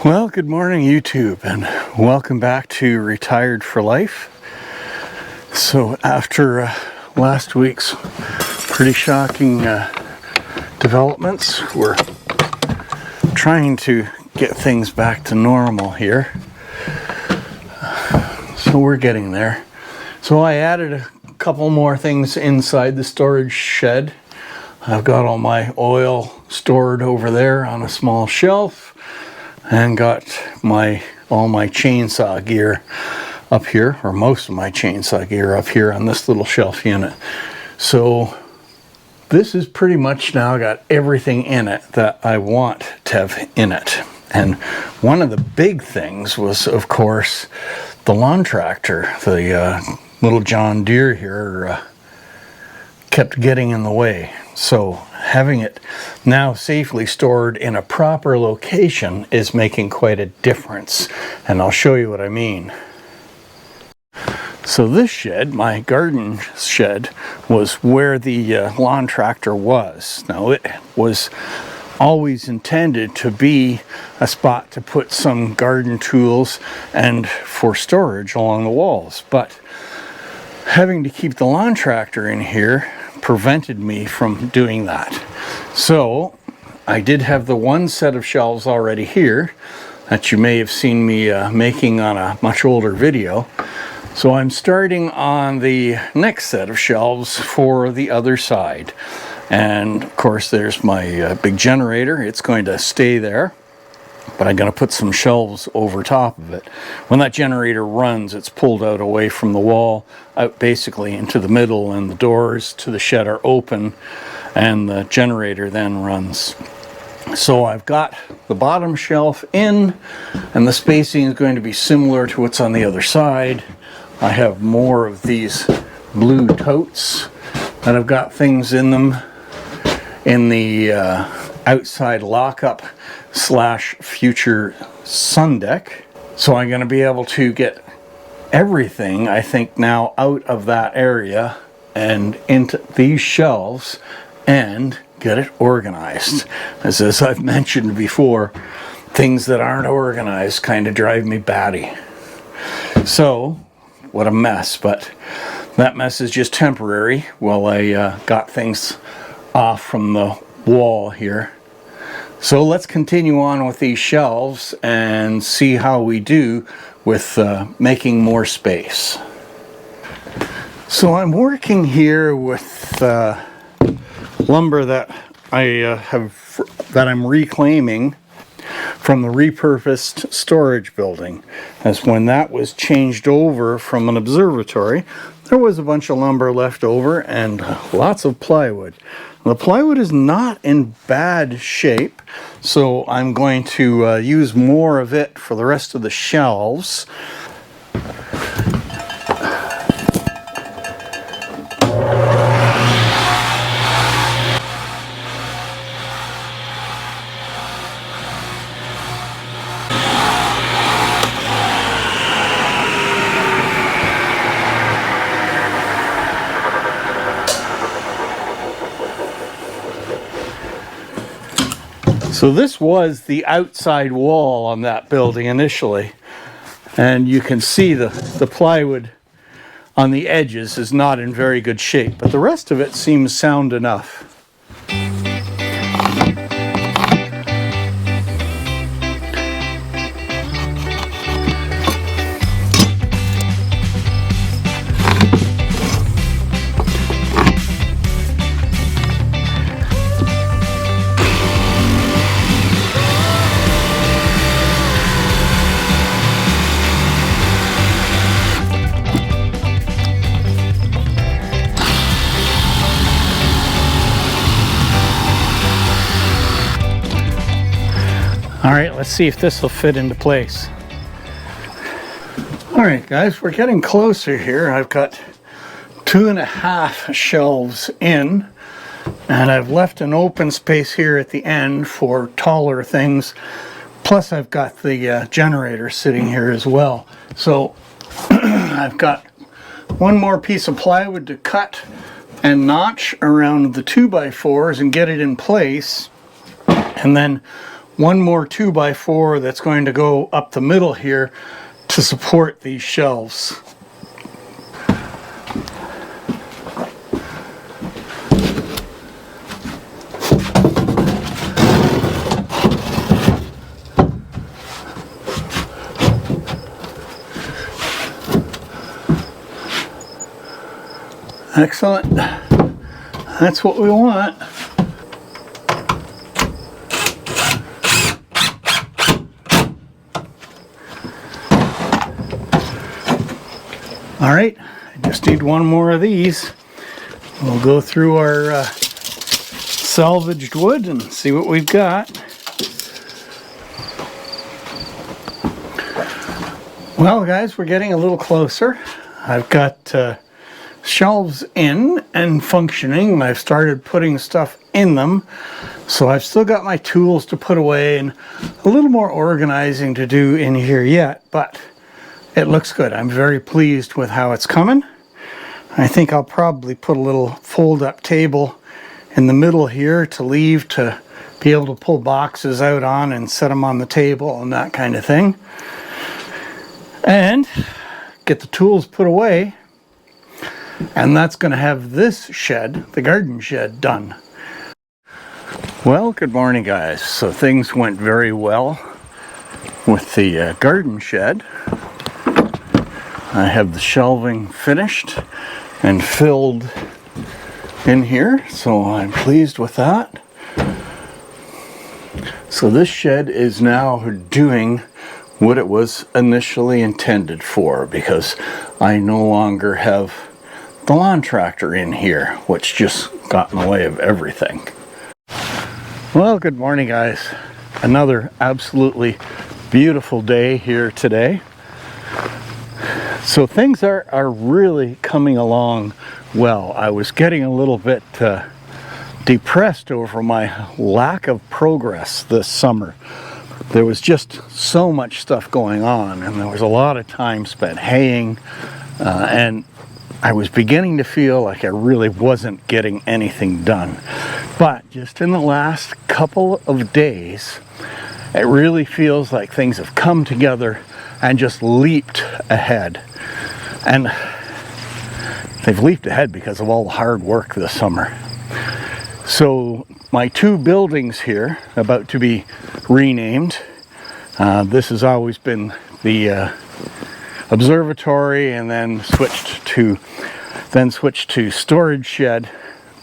Well, good morning YouTube, and welcome back to Retired for Life. So after last week's pretty shocking developments, we're trying to get things back to normal here. So we're getting there. So I added a couple more things inside the storage shed. I've got all my oil stored over there on a small shelf, and got all my chainsaw gear up here, or most of my chainsaw gear up here on this little shelf unit. So this is pretty much now got everything in it that I want to have in it. And one of the big things was, of course, the lawn tractor. The little John Deere here kept getting in the way. So having it now safely stored in a proper location is making quite a difference, and I'll show you what I mean. So this shed, my garden shed, was where the lawn tractor was. Now it was always intended to be a spot to put some garden tools and for storage along the walls, but having to keep the lawn tractor in here prevented me from doing that. So I did have the one set of shelves already here that you may have seen me making on a much older video. So I'm starting on the next set of shelves for the other side. And of course there's my big generator. It's going to stay there, but I'm going to put some shelves over top of it. When that generator runs, it's pulled out away from the wall, out basically into the middle, and the doors to the shed are open, and the generator then runs. So I've got the bottom shelf in, and the spacing is going to be similar to what's on the other side. I have more of these blue totes that have got things in them in the outside lockup / future sun deck. So I'm going to be able to get everything, I think, now out of that area and into these shelves and get it organized. As I've mentioned before, things that aren't organized kind of drive me batty. So what a mess, but that mess is just temporary while I got things off from the wall here. So let's continue on with these shelves and see how we do with making more space. So I'm working here with lumber that I'm reclaiming from the repurposed storage building. As when that was changed over from an observatory, there was a bunch of lumber left over and lots of plywood. The plywood is not in bad shape, so I'm going to use more of it for the rest of the shelves. So this was the outside wall on that building initially, and you can see the plywood on the edges is not in very good shape, but the rest of it seems sound enough. All right, let's see if this will fit into place. All right, guys, we're getting closer here. I've got 2.5 shelves in, and I've left an open space here at the end for taller things. Plus, I've got the generator sitting here as well. So I've got one more piece of plywood to cut and notch around the 2x4s and get it in place. And then one more 2x4 that's going to go up the middle here to support these shelves. Excellent. That's what we want. All right, I just need one more of these. We'll go through our salvaged wood and see what we've got. Well, guys, we're getting a little closer. I've got shelves in and functioning. I've started putting stuff in them, so I've still got my tools to put away and a little more organizing to do in here yet, but it looks good. I'm very pleased with how it's coming. I think I'll probably put a little fold-up table in the middle here to leave to be able to pull boxes out on and set them on the table and that kind of thing, and get the tools put away. And that's going to have this shed, the garden shed, done. Well, good morning, guys. So things went very well with the garden shed. I have the shelving finished and filled in here, so I'm pleased with that. So this shed is now doing what it was initially intended for, because I no longer have the lawn tractor in here, which just got in the way of everything. Well, good morning, guys. Another absolutely beautiful day here today. So things are really coming along well. I was getting a little bit depressed over my lack of progress this summer. There was just so much stuff going on, and there was a lot of time spent haying, and I was beginning to feel like I really wasn't getting anything done. But just in the last couple of days, it really feels like things have come together and just leaped ahead. And they've leaped ahead because of all the hard work this summer. So my two buildings here, about to be renamed. This has always been the observatory, and then switched to storage shed.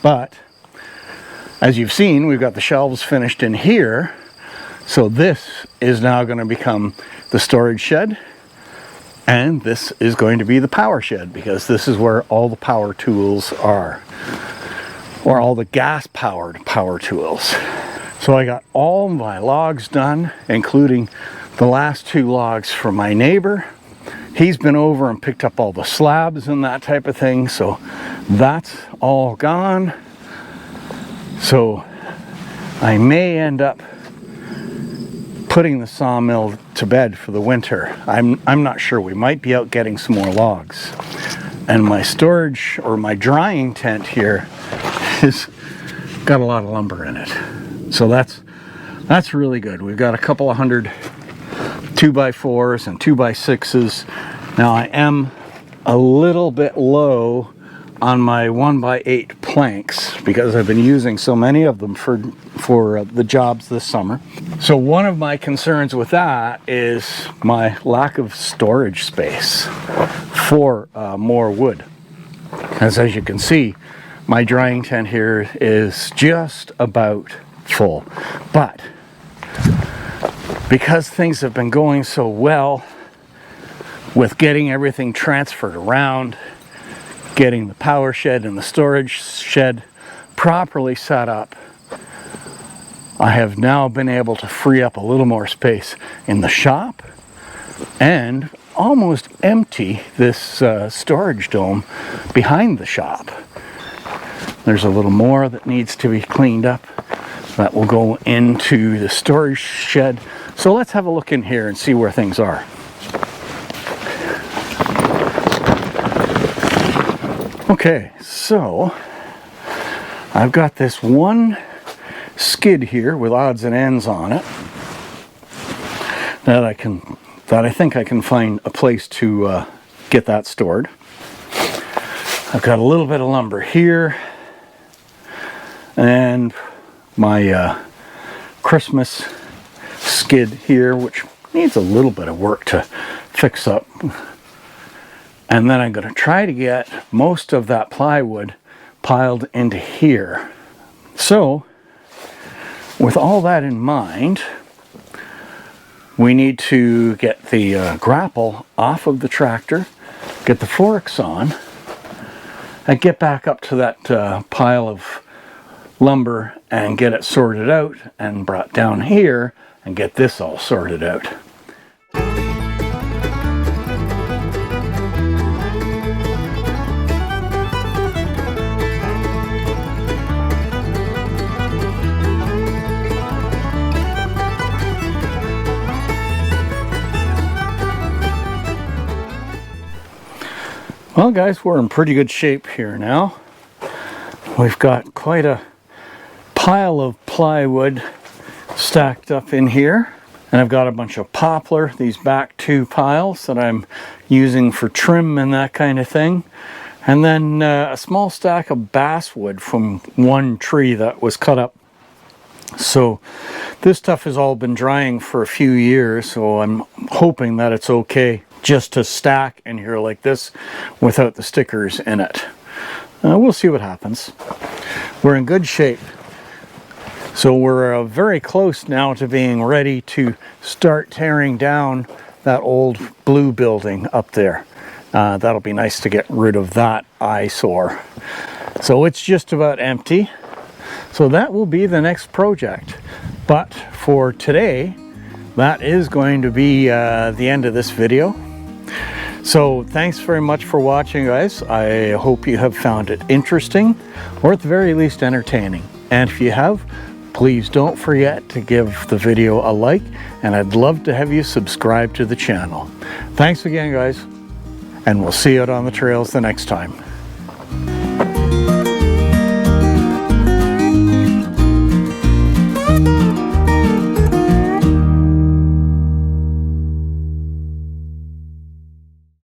But as you've seen, we've got the shelves finished in here, so this is now going to become the storage shed, and this is going to be the power shed, because this is where all the power tools are, or all the gas powered power tools. So I got all my logs done, including the last 2 logs from my neighbor. He's been over and picked up all the slabs and that type of thing, so that's all gone. So I may end up putting the sawmill to bed for the winter. I'm not sure. We might be out getting some more logs. And my storage, or my drying tent here, has got a lot of lumber in it. So that's really good. We've got a couple of hundred 2x4s and 2x6s. Now I am a little bit low on my 1x8 planks because I've been using so many of them for the jobs this summer. So one of my concerns with that is my lack of storage space for more wood. As you can see, my drying tent here is just about full. But because things have been going so well with getting everything transferred around, getting the power shed and the storage shed properly set up, I have now been able to free up a little more space in the shop and almost empty this storage dome behind the shop. There's a little more that needs to be cleaned up that will go into the storage shed. So let's have a look in here and see where things are. Okay, so I've got this one skid here with odds and ends on it. that I think I can find a place to get that stored. I've got a little bit of lumber here, and my Christmas skid here, which needs a little bit of work to fix up. And then I'm going to try to get most of that plywood piled into here. So, with all that in mind, we need to get the grapple off of the tractor, get the forks on, and get back up to that pile of lumber and get it sorted out and brought down here and get this all sorted out. Well guys, we're in pretty good shape here now. We've got quite a pile of plywood stacked up in here. And I've got a bunch of poplar, these back two piles that I'm using for trim and that kind of thing. And then a small stack of basswood from one tree that was cut up. So this stuff has all been drying for a few years, so I'm hoping that it's okay just to stack in here like this without the stickers in it. We'll see what happens. We're in good shape. So we're very close now to being ready to start tearing down that old blue building up there. That'll be nice to get rid of that eyesore. So it's just about empty. So that will be the next project. But for today, that is going to be the end of this video. So thanks very much for watching, guys. I hope you have found it interesting, or at the very least entertaining. And if you have, please don't forget to give the video a like, and I'd love to have you subscribe to the channel. Thanks again, guys, and we'll see you out on the trails the next time.